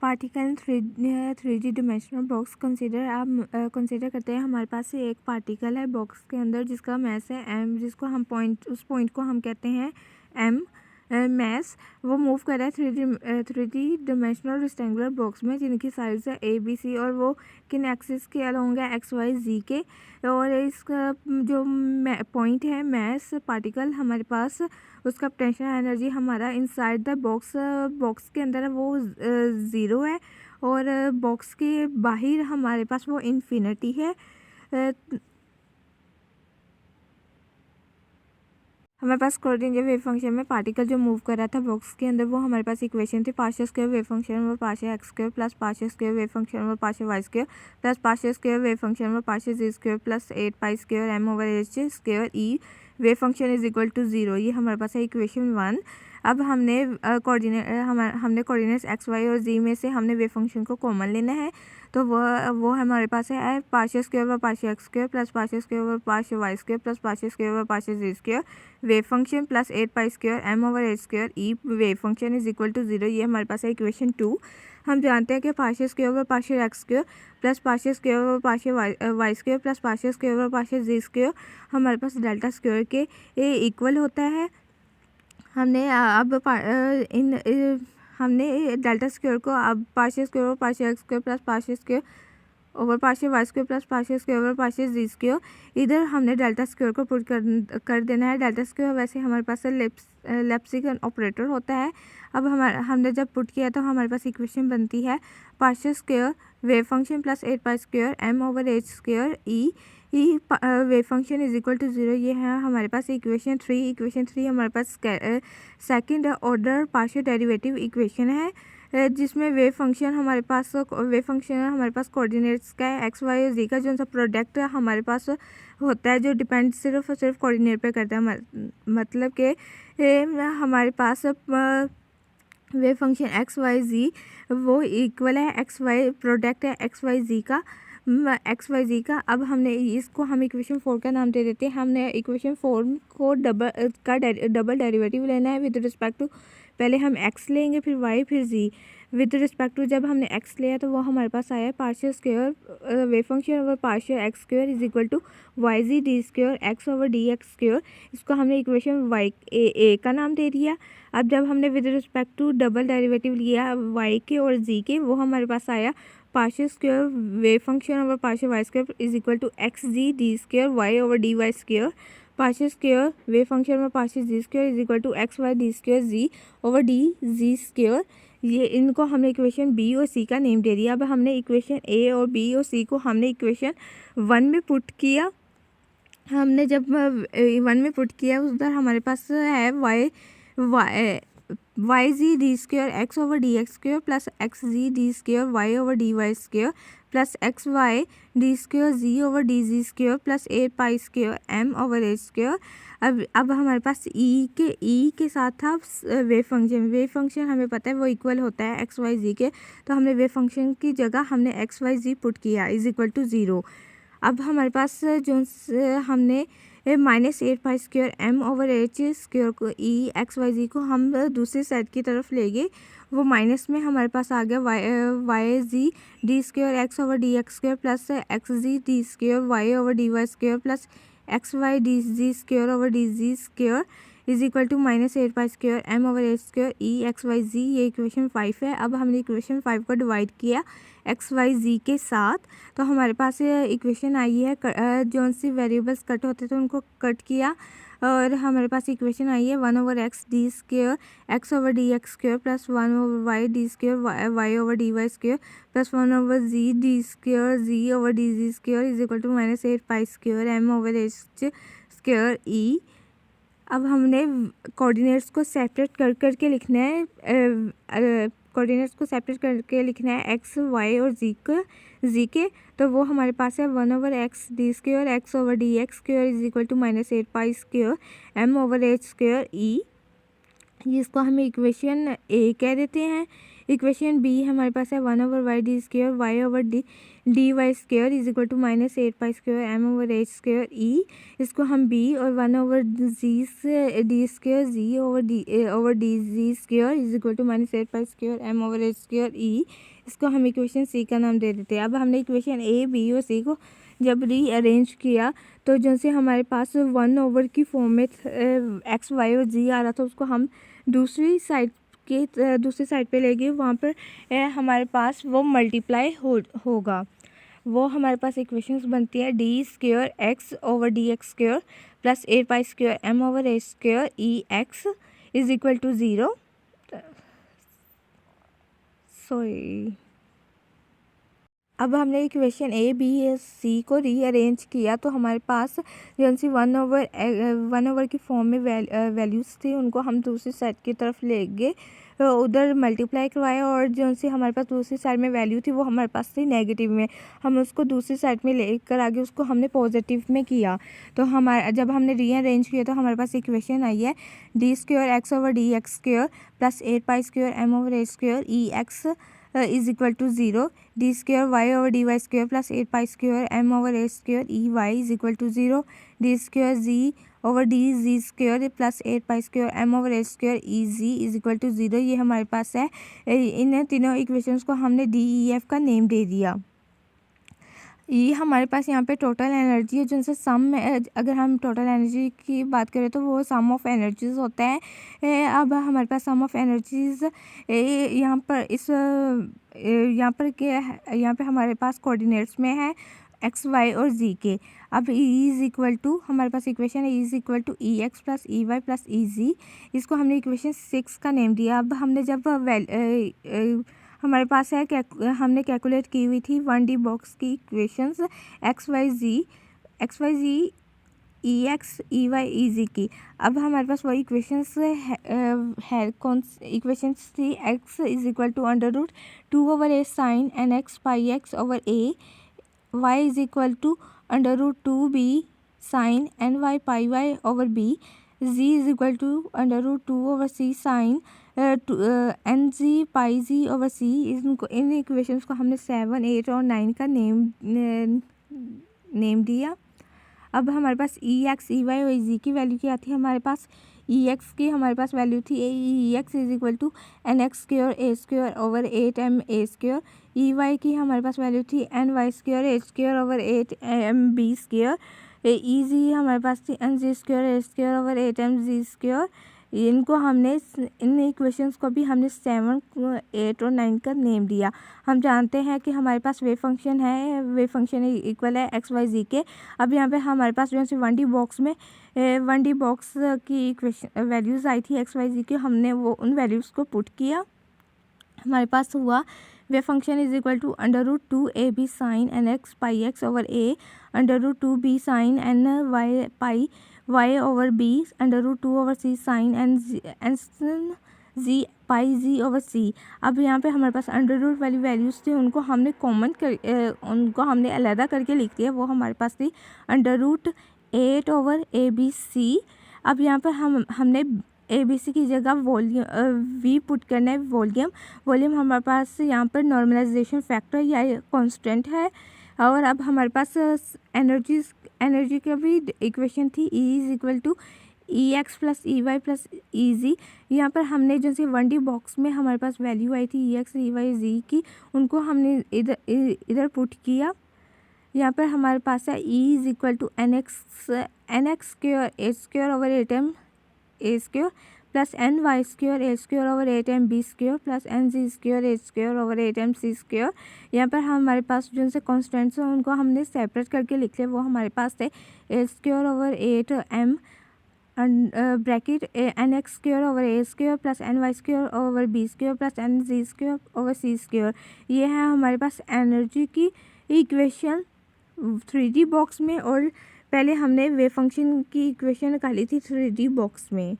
Particle three D dimensional box consider करते हैं। हमारे पास एक पार्टिकल है बॉक्स के अंदर जिसका मैस है m, जिसको हम उस पॉइंट को हम कहते हैं m मैस। वो मूव कर रहा है three D dimensional rectangular box में जिनकी साइज है a b c और वो किन एक्सिस के अलोंग है x y z के। और इसका जो पॉइंट है मैस पार्टिकल हमारे पास उसका पोटेंशियल एनर्जी हमारा इनसाइड द बॉक्स के अंदर वो ज़ीरो है और बॉक्स के बाहर हमारे पास वो इन्फिनिटी है। हमारे पास कोऑर्डिनेट वेव फंक्शन में पार्टिकल जो मूव कर रहा था बॉक्स के अंदर वो हमारे पास इक्वेशन थी पार्शियल स्क्वायर वेव फंक्शन और partial x square plus partial square wave function और partial y square plus partial square wave function और partial z square plus 8 pi square M over H square E wave function is equal to 0। ये हमारे पास है equation 1। अब हमने coordinates x Y और जी में से हमने वेव फंक्शन को कॉमन लेना है। तो वो हमारे पास है पार्शियल स्क्वायर और partial x square plus partial square और partial y square plus partial square और partial z square wave function plus 8 pi square M over H square E wave function is equal to 0। ये हमारे पास है equation 2। हम जानते हैं कि पार्शियल स्क्वायर और partial x square plus partial square और partial y square plus partial square और पार्शियल जी स्क्वायर हमारे पास डेल्टा स्क्वायर के इक्वल होता है। हमने डेल्टा स्क्वायर को अब पार्शियल स्क्वायर और partial x square plus partial square over partial y square plus partial square over partial z square इधर हमने डेल्टा स्क्वायर को पुट कर देना है। डेल्टा स्क्वायर वैसे हमारे पास लेप्सिकन ऑपरेटर होता है। अब हमने जब पुट किया तो हमारे पास इक्वेशन बनती है partial square wave function plus 8 pi square M over H square E wave function is equal to 0। ये है हमारे पास इक्वेशन 3। इक्वेशन 3 हमारे पास second order partial derivative equation है जिसमें वेव फंक्शन हमारे पास कोऑर्डिनेट्स का है एक्स वाई और जी का जो सा प्रोडक्ट हमारे पास होता है जो डिपेंड सिर्फ और सिर्फ कोऑर्डिनेट पे करता है। मतलब कि हमारे पास वेव फंक्शन एक्स वाई जी वो इक्वल है एक्स वाई प्रोडक्ट है एक्स वाई जी का। अब हमने इसको हम इक्वेशन 4 का नाम दे देते हैं। हमने इक्वेशन 4 को डबल डेरिवेटिव लेना है विद रिस्पेक्ट टू पहले हम x लेंगे फिर y फिर z। विद रिस्पेक्ट टू जब हमने x लिया तो वो हमारे पास आया partial square wave function over partial x square is equal to Y G D square x over D x square. इसको हमने इक्वेशन a का नाम दे दिया। अब जब हमने with respect to double derivative लिया y के और z के वो हमारे पास आया partial square wave function over partial y square is equal to x z D square y over d y square partial square wave function में partial z square is equal to x y d square z over d z square. ये इनको हमने equation B और सी का name दे दिया। अब हमने equation ए और बी और सी को हमने इक्वेशन 1 में पुट किया। हमने जब 1 में पुट किया उधर हमारे पास है y G D square x over D x square plus x z D square y over d y square plus x y d square z over d z square plus 8 pi square M over H square. अब हमारे पास ई के साथ था wave function हमें पता है वो equal होता है एक्स वाई जी के। तो हमने वेव फंक्शन की जगह हमने एक्स वाई जी पुट किया इज इक्वल टू 0। अब हमारे पास जो हमने -8 pi square M over H square को ई एक्स वाई जी को हम दूसरी साइड की तरफ ले गए वो माइनस में हमारे पास आ गया y G D square x over D x square plus x z D square y over d y square plus x y d z square over d z square is equal to -8 pi square M over H square E x Y z. ये equation 5 है। अब हमने equation 5 को divide किया x Y जी के साथ तो हमारे पास ये इक्वेशन आई है जो सी वेरिएबल्स कट होते थे उनको कट किया और हमारे पास इक्वेशन आई है 1 over x d square x over D x square plus 1 over y d square y over d y square plus 1 over z D square z over d z square is equal to -8 pi square M over H square E. अब हमने coordinates को separate करके लिखना है x Y और जी के। तो वो हमारे पास है 1 over x d square x over D x square is equal to -8 pi square M over H square E. जिसको हम इक्वेशन ए कह देते हैं। इक्वेशन बी हमारे पास है 1/y d² y/dy² is equal to -8π² m/h² ई। इसको हम b और 1/z/d² z/dz² is equal to -8π² m/h² ई। इसको हम इक्वेशन सी का नाम दे देते हैं। अब हमने इक्वेशन ए, बी और सी को जब रीअरेंज किया तो जैसे हमारे पास 1/, की फॉर्म में एक्स, वाई और जी आ रहा था, उसको हम दूसरी साइड पे ले गए। वहाँ पर हमारे पास वो मल्टीप्लाई होगा। वो हमारे पास इक्वेशंस बनती है d² x/dx² plus 8π² m/h² E x is equal to 0। अब हमने इक्वेशन ए, बी, सी को रीअरेंज किया तो हमारे पास जो सी 1/, की फॉर्म में वैल्यूज़ थी, उनको हम दूसरी साइड की तरफ ले गए, उधर मल्टीप्लाई करवाया, और जो सी हमारे पास दूसरी साइड में वैल्यू थी वो हमारे पास थी नेगेटिव में, हम उसको दूसरी साइड में लेकर आगे उसको हमने पॉजिटिव में किया। तो जब हमने रीअरेंज किया तो हमारे पास इक्वेशन आई है d² x/dx² plus 8π² m/h² E x is equal to 0, d² y/dy² plus 8π² m/h² E y is equal to 0, d² z/dz² plus 8π² m/h² E z is equal to 0। ये हमारे पास है। इन तीनों इक्वेशंस को हमने डी ई एफ का name दे दिया। ये हमारे पास यहाँ पे टोटल एनर्जी है, जिनसे सम में अगर हम टोटल एनर्जी की बात करें तो वो सम ऑफ एनर्जीज होता है। अब हमारे पास सम ऑफ एनर्जीज यहाँ पर हमारे पास कोऑर्डिनेट्स में है एक्स, वाई और जी के। अब ई इज इक्वल टू, हमारे पास इक्वेशन है E is equal to E x plus E y plus E z. इसको हमने इक्वेशन 6 का नेम दिया। अब हमने जब हमारे पास है हमने कैलकुलेट की हुई थी 1D बॉक्स की इक्वेशंस एक्स वाई जी ई एक्स ई वाई ई जी की। अब हमारे पास वही इक्वेशंस है कौन इक्वेशंस थी, X is equal to √2/a sine N x pi x over A, Y is equal to √2b sine N Y pi Y over B, Z is equal to √2/c sine N G pi ji over C. इन equations को हमने 7, 8 और 9 का name दिया। अब हमारे पास ई x E Y और ई जी की वैल्यू क्या थी, हमारे पास ई एक्स की हमारे पास वैल्यू थी E x is equal to n(x²a² over 8m(a²), E y की हमारे पास वैल्यू थी n(y²a² ओवर 8m(b²), ई जी हमारे पास थी n(g²a² ओवर 8m(g²). इनको हमने इन इक्वेशंस को भी हमने 7, 8 और 9 का नेम दिया। हम जानते हैं कि हमारे पास वेव फंक्शन इक्वल है एक्स वाई जी के। अब यहाँ पे हमारे पास जो है 1D बॉक्स में 1D बॉक्स की इक्वेशन वैल्यूज़ आई थी एक्स वाई जी के, हमने वो उन वैल्यूज़ को पुट किया। हमारे पास हुआ wave function is equal to √2ab sine N x pi x over a, √2b sine N Y pi Y over b, √2/c sine N G pi ji over c. अब यहाँ पे हमारे पास under वाली values थी, उनको हमने अलहदा करके लिख दिया। वो हमारे पास थी √8/abc। अब यहाँ पर हमने ABC की जगह V पुट करना है। वॉल्यूम हमारे पास यहाँ पर नॉर्मलाइजेशन फैक्टर या कांस्टेंट है। और अब हमारे पास एनर्जी की भी इक्वेशन थी E is equal to E x plus E y plus E z. यहाँ पर हमने जैसे 1D बॉक्स में हमारे पास वैल्यू आई थी ई एक्स ई वाई जी की, उनको हमने इधर पुट किया। यहाँ पर हमारे पास है E is equal to n(x²a² over 8m(a²) plus n(y²a² over 8m(b²) plus n(g²a² over 8m(c²). यहाँ पर हमारे पास जो से कॉन्स्टेंट्स हैं उनको हमने सेपरेट करके लिख लिया। वो हमारे पास थे a² over 8m bracket n(x² over a² plus n(y² over b² plus n(g² over c²). ये है हमारे पास एनर्जी की इक्वेशन 3D बॉक्स में, और पहले हमने वेव फंक्शन की इक्वेशन निकाली थी 3D बॉक्स में।